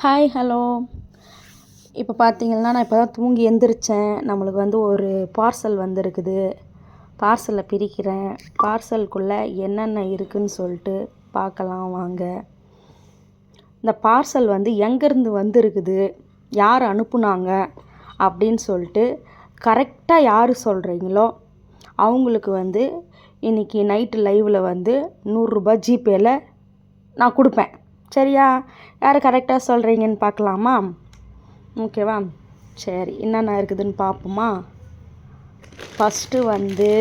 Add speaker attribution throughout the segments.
Speaker 1: Hi hello. இப்போ பார்த்தீங்கன்னா நான் இப்போ தான் தூங்கி எந்திரிச்சேன். நம்மளுக்கு வந்து ஒரு பார்சல் வந்திருக்குது. பார்சலை பிரிக்கிறேன். பார்சலுக்குள்ளே என்னென்ன இருக்குதுன்னு சொல்லிட்டு பார்க்கலாம் வாங்க. இந்த பார்சல் வந்து எங்கேருந்து வந்திருக்குது, யார் அனுப்புனாங்க அப்படின்னு சொல்லிட்டு கரெக்டாக யார் சொல்கிறீங்களோ அவங்களுக்கு வந்து இன்றைக்கி நைட்டு லைவில் வந்து 100 ரூபாய் ஜிபேயில் நான் கொடுப்பேன். சரியா? யார் கரெக்டாக சொல்கிறீங்கன்னு பார்க்கலாமா? ஓகேவா? சரி, என்னென்ன இருக்குதுன்னு பார்ப்போமா? ஃபஸ்ட்டு வந்து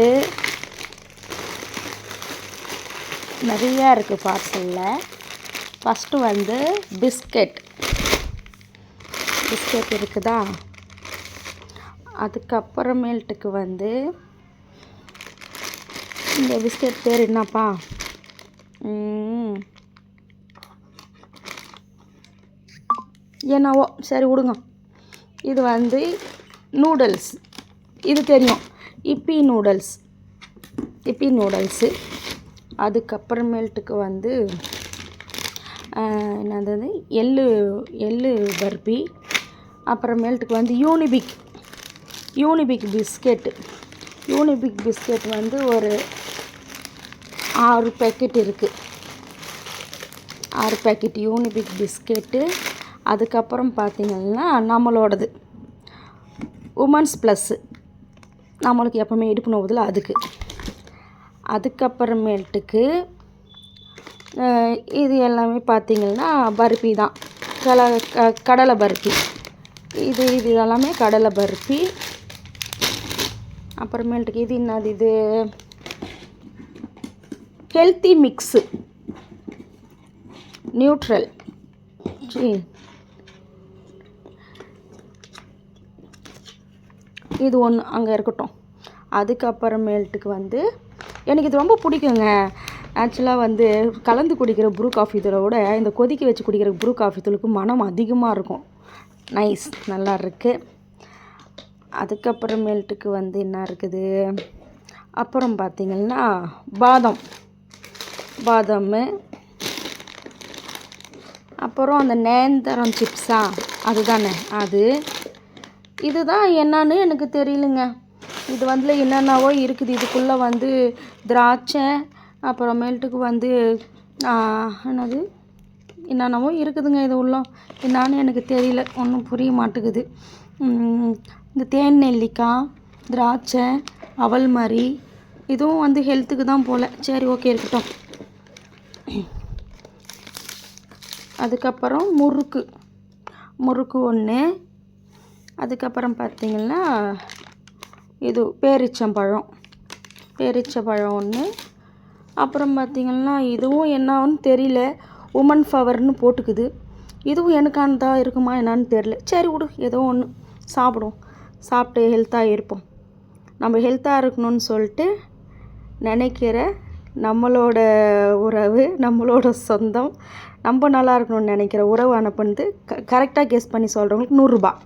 Speaker 1: நிறையா இருக்குது பார்சலில். ஃபஸ்ட்டு வந்து பிஸ்கெட் இருக்குதா? அதுக்கப்புறமேட்டுக்கு வந்து இந்த பிஸ்கெட் பேர் என்னப்பா? என்னவோ சரி விடுங்க. இது வந்து நூடுல்ஸ், இது தெரியும், இப்பி நூடுல்ஸு. அதுக்கப்புறமேட்டுக்கு வந்து என்னது எள்ளு பர்பி. அப்புறமேட்டுக்கு வந்து யூனிபிக் பிஸ்கெட் வந்து ஒரு 6 பேக்கெட் இருக்குது. 6 பேக்கெட் யூனிபிக் பிஸ்கெட்டு. அதுக்கப்புறம் பார்த்திங்கன்னா நம்மளோடது உமன்ஸ் ப்ளஸ்ஸு, நம்மளுக்கு எப்போவுமே இடுப்பு நோவுதில்ல அதுக்கு. அதுக்கப்புறமேட்டுக்கு இது எல்லாமே பார்த்திங்கன்னா பர்பி தான், கடலை பர்பி. இது எல்லாமே கடலை பர்பி. அப்புறமேட்டுக்கு இது என்னது, இது ஹெல்த்தி மிக்ஸு நியூட்ரல். இது ஒன்று அங்கே இருக்கட்டும். அதுக்கப்புறமேட்டுக்கு வந்து எனக்கு இது ரொம்ப பிடிக்குங்க. ஆக்சுவலாக வந்து கலந்து குடிக்கிற ப்ரூ காஃபி தூளை விட இந்த கொதிக்க வச்சு குடிக்கிற ப்ரூ காஃபி தூளுக்கு மனம் அதிகமாக இருக்கும். நைஸ், நல்லா இருக்குது. அதுக்கப்புறமேட்டுக்கு வந்து என்ன இருக்குது, அப்புறம் பார்த்திங்கன்னா பாதாம். அப்புறம் அந்த நேந்திரம் சிப்ஸா, அதுதானே அது. இதுதான் என்னன்னு எனக்கு தெரியலங்க. இது வந்து என்னென்னவோ இருக்குது. இதுக்குள்ளே வந்து திராட்சை, அப்புறமேட்டுக்கு வந்து என்னென்னவோ இருக்குதுங்க. இது உள்ள என்னான்னு எனக்கு தெரியல, ஒன்றும் புரிய மாட்டேங்குது. இந்த தேன் நெல்லிக்காய், திராட்சை, அவல் மாதிரி, இதுவும் வந்து ஹெல்த்துக்கு தான் போல். சரி, ஓகே, இருக்கட்டும். அதுக்கப்புறம் முறுக்கு ஒன்று. அதுக்கப்புறம் பார்த்திங்கன்னா இது பேரிச்சம்பழம் ஒன்று. அப்புறம் பார்த்திங்கன்னா இதுவும் என்னன்னு தெரியல, உமன் ஃபவர்னு போட்டுக்குது. இதுவும் எனக்கானதாக இருக்குமா என்னான்னு தெரியல. சரி விடு, ஏதோ ஒன்று சாப்பிடுவோம். சாப்பிட்டு ஹெல்த்தாக இருப்போம். நம்ம ஹெல்த்தாக இருக்கணும்னு சொல்லிட்டு நினைக்கிற நம்மளோட உறவு, நம்மளோட சொந்தம், நம்ம நல்லா இருக்கணும்னு நினைக்கிற உறவு அனுப்புனது கரெக்டாக கெஸ் பண்ணி சொல்கிறவங்களுக்கு 100 ரூபாய்.